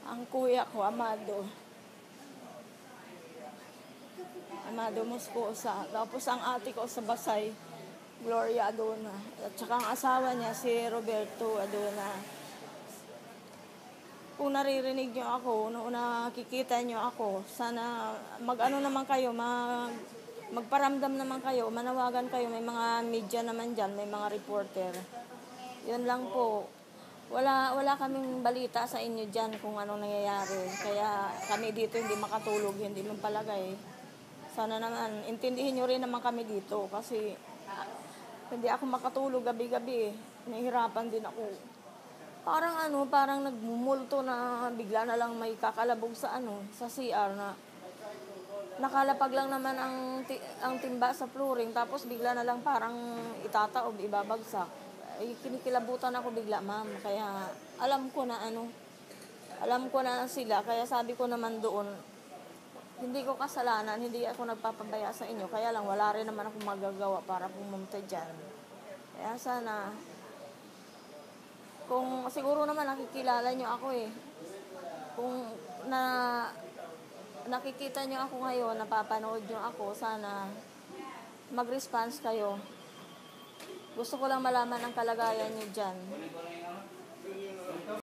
Ang kuya ko, Amado Moscosa. Tapos ang ate ko sa Basay, Gloria Adona. At saka ang asawa niya, si Roberto Adona. Kung naririnig nyo ako, nakikita nyo ako, sana mag-ano naman kayo, magparamdam naman kayo, manawagan kayo, may mga media naman dyan, may mga reporter. Yun lang po. Wala kaming balita sa inyo dyan kung anong nangyayari. Kaya kami dito hindi makatulog, hindi magpalagay. Sana naman, intindihin nyo rin naman kami dito kasi hindi ako makatulog gabi-gabi. Nahihirapan din ako. Parang nagmumulto na bigla na lang may kakalabog sa CR na nakalapag lang naman ang timba sa flooring tapos bigla na lang parang itataob, ibabagsak. Ay, kinikilabutan ako bigla, ma'am. Kaya alam ko na sila. Kaya sabi ko naman doon, hindi ko kasalanan, hindi ako nagpapabaya sa inyo. Kaya lang, wala rin naman akong magagawa para pumunta dyan. Kaya sana, kung siguro naman nakikilala nyo ako kung nakikita nyo ako ngayon, napapanood nyo ako, sana mag-response kayo. Gusto ko lang malaman ang kalagayan nyo dyan.